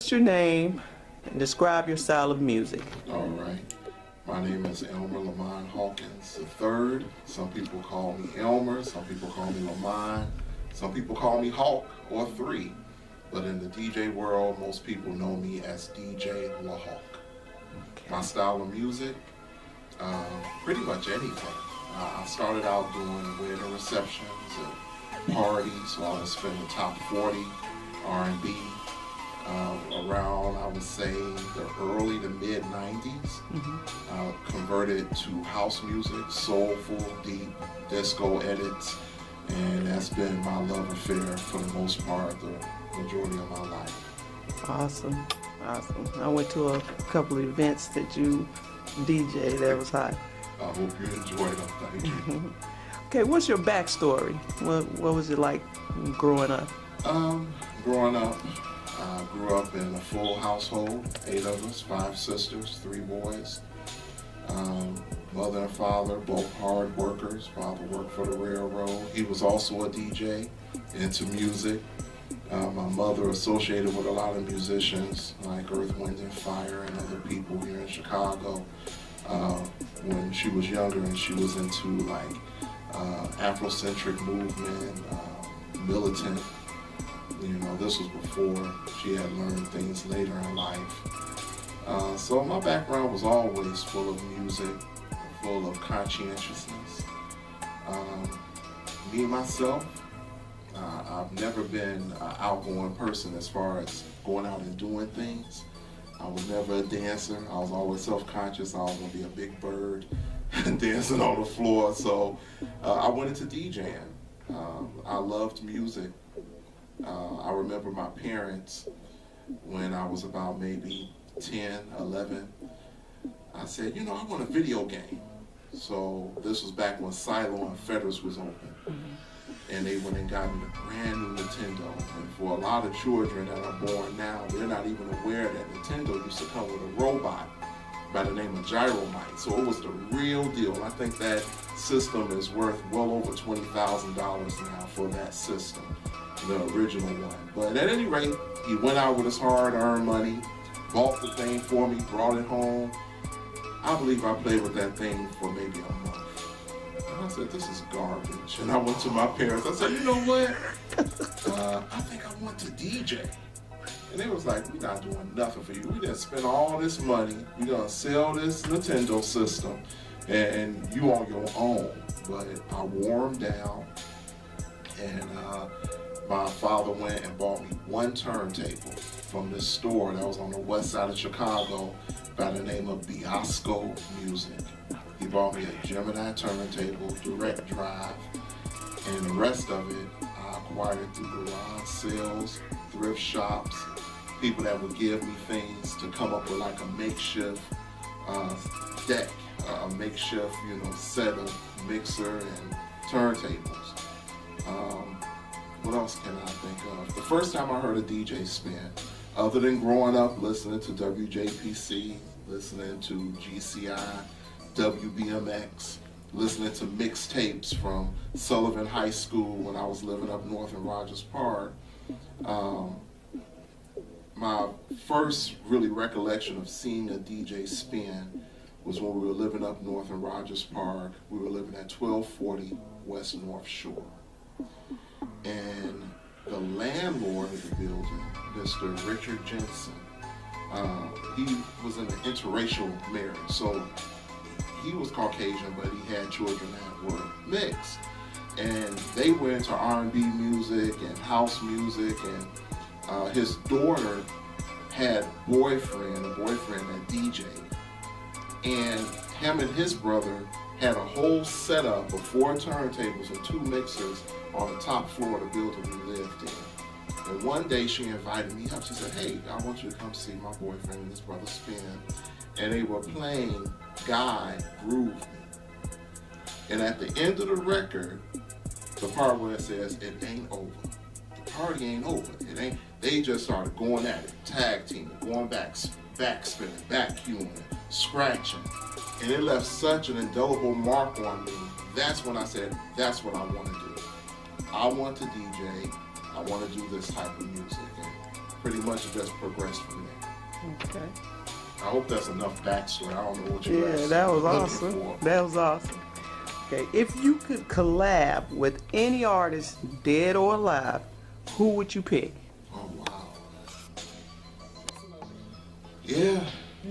What's your name and describe your style of music? All right. My name is Elmer Lamont Hawkins III. Some people call me Elmer, some people call me Lamont, some people call me Hawk or 3. But in the DJ world, most people know me as DJ LaHawk. Okay. My style of music, pretty much anything. I started out doing wedding receptions and parties, so I would spin the top 40 R&B around, I would say, the early to mid 90s. Converted to house music, soulful, deep, disco edits, and that's been my love affair for the most part, the majority of my life. Awesome, awesome. I went to a couple of events that you DJ. That was hot. I hope you enjoyed them. Thank you. Okay, what's your backstory? What was it like growing up? Growing up, I grew up in a full household, 8 of us, 5 sisters, 3 boys. Mother and father, both hard workers. Father worked for the railroad. He was also a DJ, into music. My mother associated with a lot of musicians like Earth, Wind and Fire and other people here in Chicago. When she was younger, and she was into like Afrocentric movement, militant. You know, this was before she had learned things later in life. So my background was always full of music, full of conscientiousness. Me, myself, I've never been an outgoing person as far as going out and doing things. I was never a dancer. I was always self-conscious. I was going to be a big bird dancing on the floor. So I went into DJing. I loved music. I remember my parents, when I was about maybe 10, 11, I said, you know, I want a video game. So this was back when Silo and Fetters was open. And they went and got me a brand new Nintendo. And for a lot of children that are born now, they're not even aware that Nintendo used to come with a robot by the name of Gyromite. So it was the real deal. I think that system is worth well over $20,000 now for that system, the original one. But at any rate, he went out with his hard-earned money, bought the thing for me, brought it home. I believe I played with that thing for maybe a month. I said, this is garbage. And I went to my parents. I said, you know what? I think I want to DJ. And they was like, we're not doing nothing for you. We didn't spend all this money. We're going to sell this Nintendo system. And you on your own. But I wore them down. And my father went and bought me one turntable from this store that was on the west side of Chicago by the name of Biosco Music. He bought me a Gemini turntable, direct drive, and the rest of it I acquired through garage sales, thrift shops, people that would give me things to come up with like a makeshift deck, a makeshift, you know, set of mixer and turntables. What else can I think of? The first time I heard a DJ spin, other than growing up listening to WJPC, listening to GCI, WBMX, listening to mixtapes from Sullivan High School when I was living up north in Rogers Park. My first really recollection of seeing a DJ spin was when we were living up north in Rogers Park. We were living at 1240 West North Shore. And the landlord of the building, Mr. Richard Jensen, he was in an interracial marriage. So he was Caucasian, but he had children that were mixed. And they were into R&B music and house music, and his daughter had a boyfriend that DJ'd. And him and his brother had a whole setup of 4 turntables and 2 mixers on the top floor of the building we lived in. And one day she invited me up. She said, hey, I want you to come see my boyfriend and his brother spin. And they were playing Guy Groove Me. And at the end of the record, the part where it says, it ain't over. The party ain't over. It ain't. They just started going at it, tag teaming, going back spinning, vacuuming, scratching. And it left such an indelible mark on me. That's when I said, that's what I want to do. I want to DJ. I want to do this type of music. And pretty much it just progressed from there. I hope that's enough backstory. I don't know what you asked. Yeah, that was looking awesome. for. That was awesome. Okay, if you could collab with any artist, dead or alive, who would you pick? Oh wow. Yeah,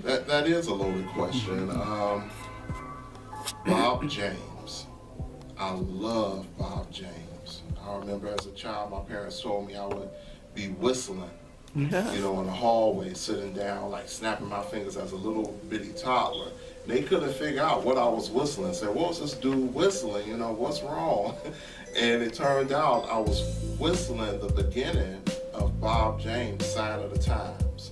that is a loaded question. Bob James. I love Bob James. I remember as a child, my parents told me I would be whistling, you know, in the hallway, sitting down, like snapping my fingers as a little bitty toddler. And they couldn't figure out what I was whistling. Said, what was this dude whistling? You know, what's wrong? And it turned out I was whistling the beginning of Bob James' Sign of the Times.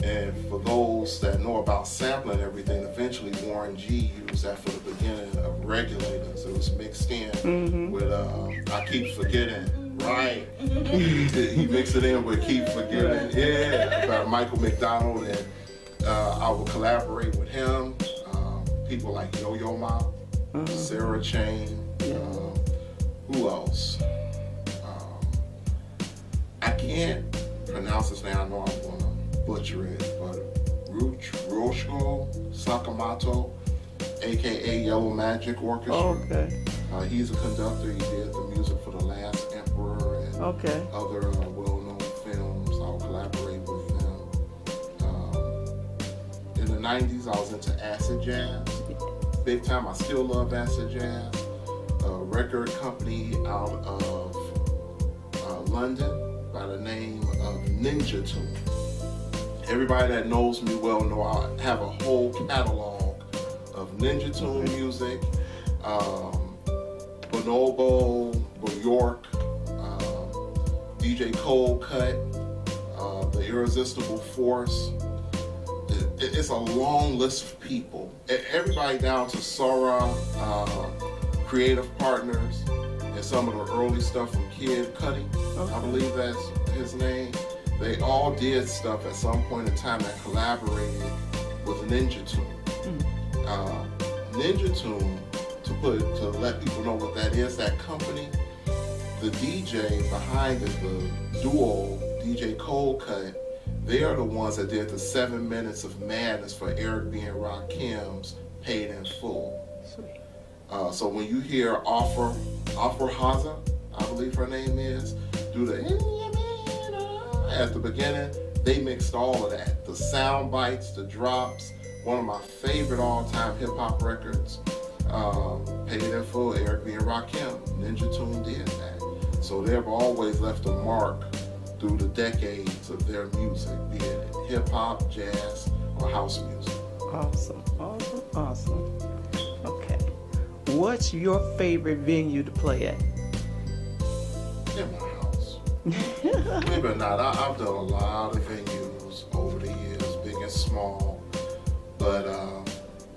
And for those that know about sampling everything, eventually Warren G used that for the beginning of Regulators. It was mixed in with I Keep Forgetting, right? He mixed it in with Keep Forgetting, yeah, about Michael McDonald, and I would collaborate with him. People like Yo-Yo Ma, Sarah Chain, who else? I can't pronounce his name, I know I'm gonna butcher it, but Roshko Sakamoto, aka Yellow Magic Orchestra. Okay. He's a conductor. He did the music for The Last Emperor and other well-known films. I'll collaborate with them. In the 90s, I was into acid jazz. Big time. I still love acid jazz. A record company out of London by the name of Ninja Tune. Everybody that knows me well know I have a whole catalog of Ninja Tune music, Bonobo, Bjork, DJ Cold Cut, The Irresistible Force. It's a long list of people. Everybody down to Sora, Creative Partners, and some of the early stuff from Kid Cudi. I believe that's his name. They all did stuff at some point in time that collaborated with Ninja Tune. Ninja Tune, to let people know what that is, that company, the DJ behind it, the duo DJ Cold Cut, they are the ones that did the 7 Minutes of Madness for Eric B. and Rakim's Paid in Full. So when you hear Afra Haza, I believe her name is, do the at the beginning, they mixed all of that. The sound bites, the drops. One of my favorite all-time hip-hop records, Paid in Full, Eric B. and Rakim. Ninja Tune did that. So they've always left a mark through the decades of their music, be it hip-hop, jazz, or house music. Awesome, awesome, awesome. Okay. What's your favorite venue to play at? In my house. Believe it or not, I've done a lot of venues over the years, big and small. But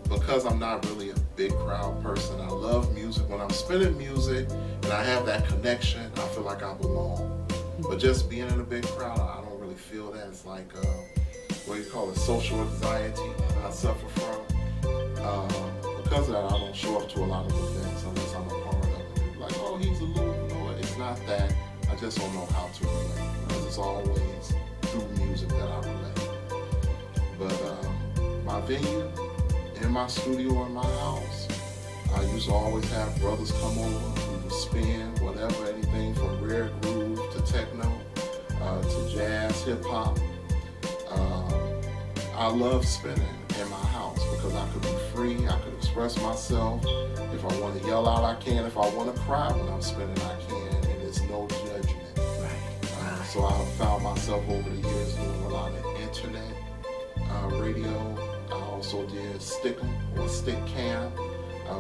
because I'm not really a big crowd person, I love music. When I'm spinning music and I have that connection, I feel like I belong. But just being in a big crowd, I don't really feel that. It's like, what do you call it, social anxiety I suffer from. Because of that, I don't show up to a lot of events unless I'm a part of it. Like, oh, he's a little, no, it's not that. I just don't know how to relate. Because it's always through music that I relate. But my venue, in my studio, in my house, I used to always have brothers come over. We would spin whatever, anything from rare groove to techno, to jazz, hip hop. I love spinning in my house because I could be free, I could express myself. If I want to yell out, I can. If I want to cry when I'm spinning, I can, and there's no judgment. So I found myself over the years doing a lot of internet radio. I also did Stick'em or Stick Cam,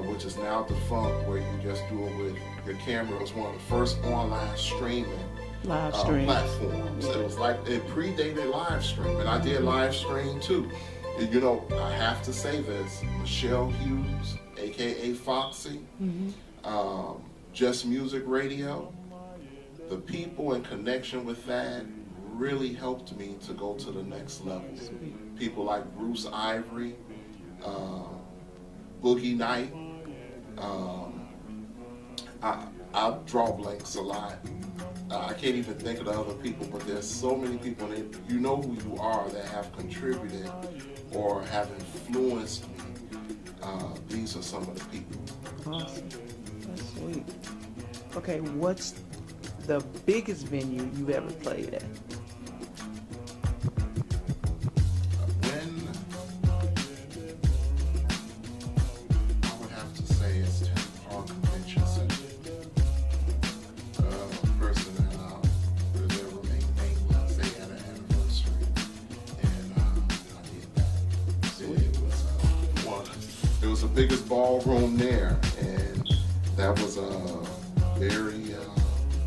which is now defunct, where you just do it with your camera. It was one of the first online streaming platforms. It was like, it predated live stream, and I did live stream too. You know, I have to say this, Michelle Hughes, aka Foxy, Just Music Radio, the people in connection with that really helped me to go to the next level. People like Bruce Ivory, Boogie Night. I draw blanks a lot. I can't even think of the other people, but there's so many people, and you know who you are, that have contributed or have influenced me, these are some of the people. Awesome. That's sweet. Okay, what's the biggest venue you've ever played at? I would have to say it's Tenny Park Convention Center. A person that will ever remain nameless, they had an anniversary, and I did that. It was the biggest ballroom there, and that was it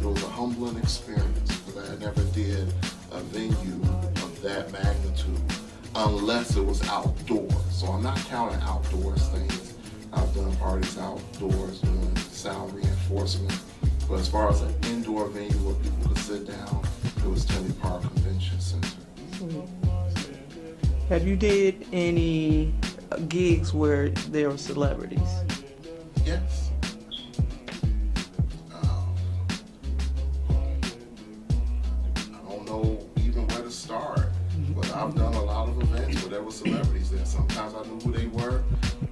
was a humbling experience because I never did a venue of that magnitude unless it was outdoors. So I'm not counting outdoors things. I've done parties outdoors doing sound reinforcement. But as far as an indoor venue where people could sit down, it was Tenny Park Convention Center. Have you did any gigs where there were celebrities? Yes. I don't know even where to start, but I've done a lot of events where there were celebrities there. Sometimes I knew who they were.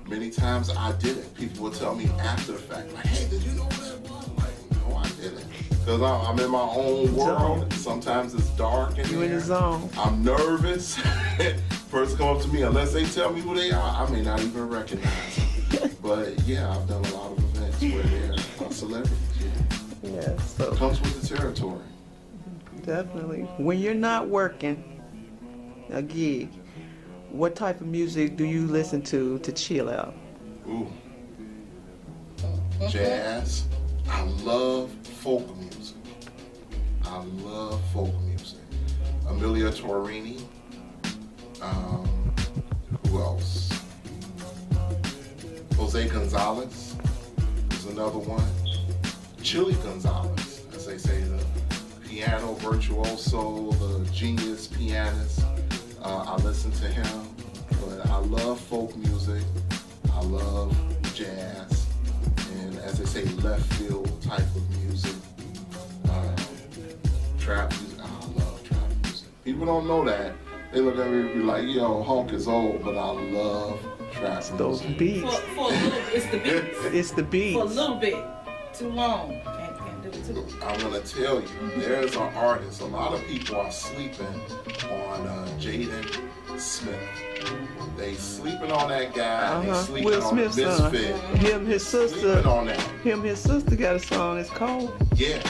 Many times I didn't. People would tell me after the fact, like, hey, did you know who that was? I'm like, no, I didn't. Because I'm in my own world. Sometimes it's dark in You there. in the zone. I'm nervous. First come up to me, unless they tell me who they are, I may not even recognize them. But yeah, I've done a lot of events where there are celebrities. Yeah, so It comes with the territory. definitely. When you're not working a gig, what type of music do you listen to chill out? Ooh. Jazz. I love folk music. I love folk music. Amelia Torini. Who else? Jose Gonzalez is another one. Chili Gonzalez, as they say, the piano virtuoso, the genius pianist. I listen to him, but I love folk music. I love jazz, and as they say, left field type of music. Trap music. I love trap music. People don't know that. They look at me and be like, yo, Hawk is old, but I love trap music. Those beats. For a little bit, it's the beats. It's the beats. For a little bit. Too long. Can't do it too long. I'm gonna tell you, there's an artist. A lot of people are sleeping on Jaden Smith. They sleeping on that guy. They sleeping Will on Smith's son. Misfit. Him, his sister. Sleeping on that. Him, his sister got a song. It's called Yeah.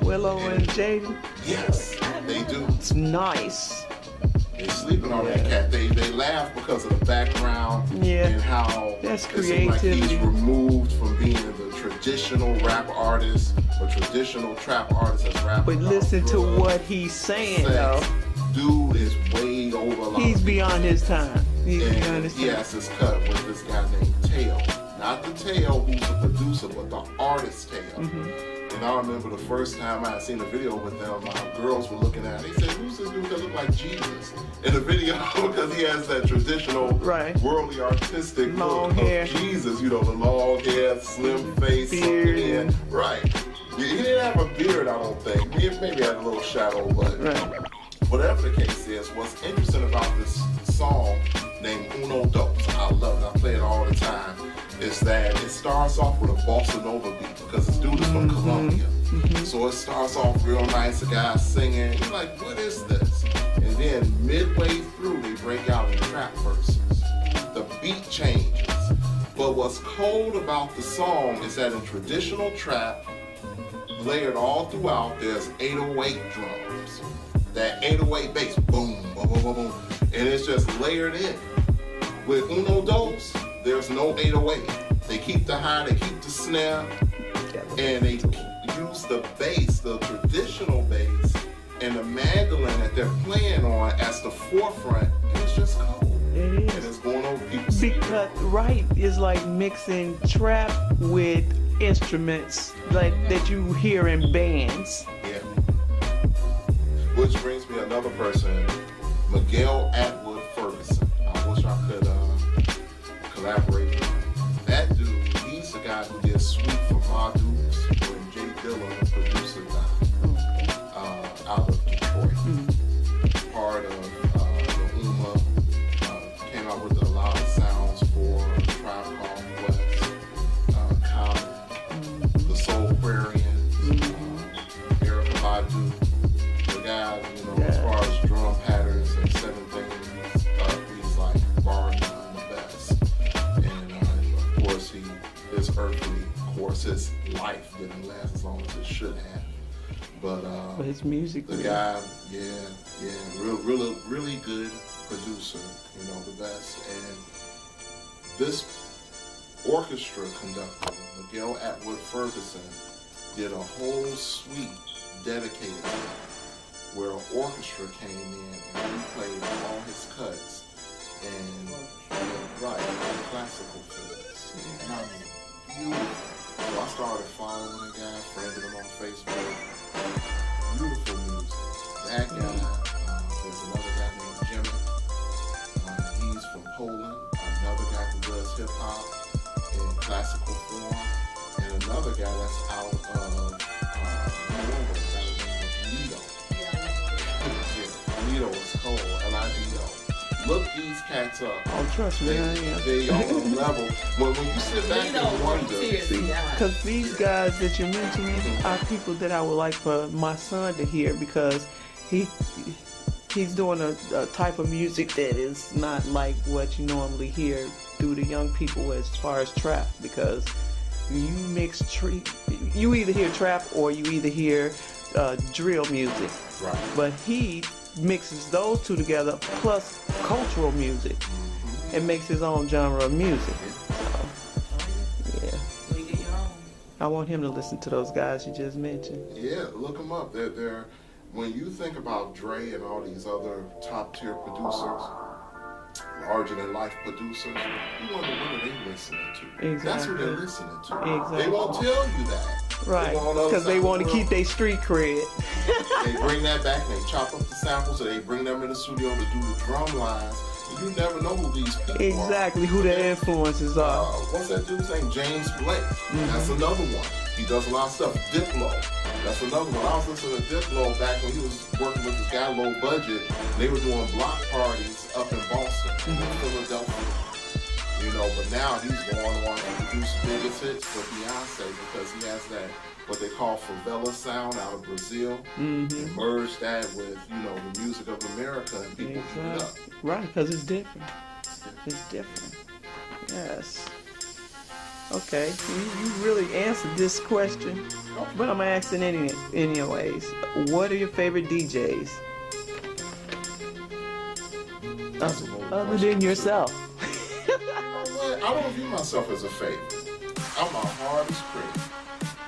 Willow and Jaden. Yes, they do. It's nice. They sleeping on that cat. They laugh because of the background and how That's it seems like creativity. he's removed from being the traditional rap artist or traditional trap artist that's rapping. But about listen to drugs, what he's saying, sex. though. Dude is way over a lot He's of beyond his time. He's beyond and his he time. has his cut with this guy named Tail. Not the Tail who's the producer, but the artist Tail. And I remember the first time I had seen a video with them, my girls were looking at it. They said, who's this dude that look like Jesus in the video? Because he has that traditional worldly artistic long look hair. of Jesus. You know, the long hair, slim face, Beard. in. Right. He didn't have a beard, I don't think. He maybe had a little shadow, but whatever the case is, what's interesting about this song named Uno Dos, I love it, I play it all the time, is that it starts off with a bossa nova beat because this dude is from Colombia. So it starts off real nice, the guy's singing, you're like, what is this? And then midway through, they break out in trap verses. The beat changes. But what's cold about the song is that in traditional trap, layered all throughout, there's 808 drums. That 808 bass, boom, boom, boom, boom, boom. And it's just layered in. With Uno Dos, there's no 808. They keep the high, they keep the snare, and they use the bass, the traditional bass, and the mandolin that they're playing on as the forefront, and it's just cold. It And is. it's going over people's Because, it's like mixing trap with instruments like that you hear in bands. Yeah. Which brings me another person, Miguel Atwood Ferguson. I wish I could collaborate with him. That dude, he's the guy who did Sweet for Ma Dukes when Jay Dilla, the producer, died out of Detroit. Part of the UMA didn't last as long as it should have. But his music, the guy, really good producer, you know, the best. And this orchestra conductor, Miguel Atwood Ferguson, did a whole suite dedicated to him, where an orchestra came in and he played all his cuts and classical films. And I mean, beautiful. So I started following the guy, friended him on Facebook. Beautiful music. That guy, there's another guy named Jimmy. He's from Poland. Another guy who does hip hop in classical form. And another guy that's out of Norway, by the name of Lido. Lido is cold, LIDO. Look these cats up. Oh, trust me, I am. They on a level. When you sit back and wonder, because these guys that you're mentioning are people that I would like for my son to hear, because he's doing a type of music that is not like what you normally hear through the young people as far as trap, because you you either hear trap or you either hear drill music. Right. But he mixes those two together plus cultural music and makes his own genre of music. So, yeah. I want him to listen to those guys you just mentioned. Yeah, look them up. They're when you think about Dre and all these other top tier producers, larger than life producers, you wonder what are they listening to? Exactly. That's what they're listening to. Exactly. They won't tell you that. Right, because they want to keep their street cred. They bring that back and they chop up the samples, or they bring them in the studio to do the drum lines. And you never know who these people are. Exactly, who their influences are. What's that dude's name? James Blake. That's another one. He does a lot of stuff. Diplo. That's another one. I was listening to Diplo back when he was working with this guy, Low Budget. They were doing block parties up in Boston, Philadelphia. You know, but now he's going on to produce biggest hits for Beyonce, because he has that, what they call favela sound out of Brazil, and merge that with, you know, the music of America, and people eat it up. Right, because it's different. It's different. Yes. Okay, you really answered this question, but I'm asking anyways. What are your favorite DJs? Other than yourself. I don't view myself as a favorite. I'm my hardest critic.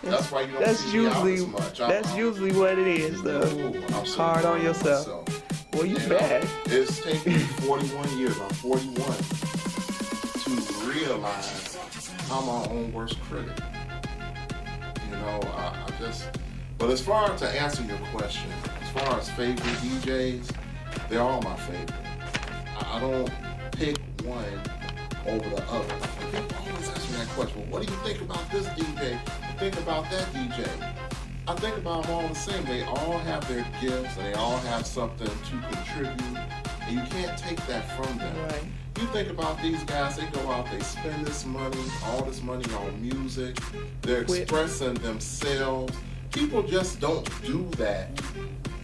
That's why you don't that's see me out as much. That's usually what it is, though. I'm so hard on yourself. Well, you bad. It's taken me 41 years. I'm 41 to realize I'm my own worst critic. You know, I just. But as far as to answer your question, as far as favorite DJs, they're all my favorite. I don't pick one over the other. People always ask me that question. Well, what do you think about this DJ? You think about that DJ? I think about them all the same. They all have their gifts and they all have something to contribute, and you can't take that from them. Right. You think about these guys, they go out, they spend this money, all this money on music, they're expressing themselves. People just don't do that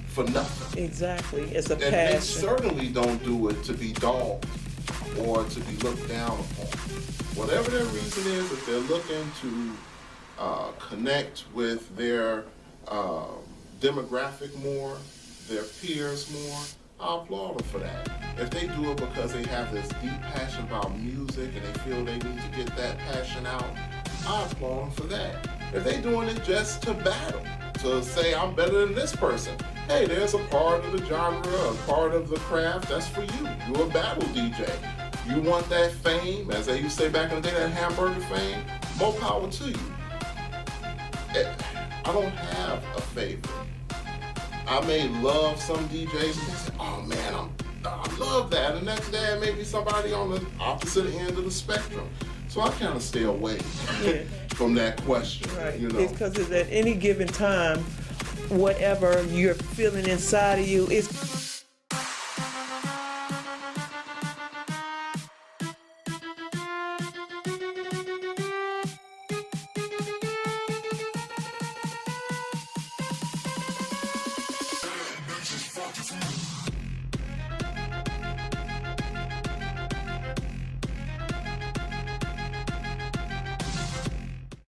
for nothing. Exactly, it's a and passion. They certainly don't do it to be dogged or to be looked down upon. Whatever their reason is, if they're looking to connect with their demographic more, their peers more, I applaud them for that. If they do it because they have this deep passion about music and they feel they need to get that passion out, I applaud them for that. If they doing it just to battle, to say I'm better than this person, hey, there's a part of the genre, a part of the craft that's for you. You're a battle DJ. You want that fame, as they used to say back in the day, that hamburger fame, more power to you. I don't have a favorite. I may love some DJs and they say, oh man, I love that. The next day it may be somebody on the opposite end of the spectrum. So I kind of stay away from that question. Right. You know? It's because at any given time, whatever you're feeling inside of you, it's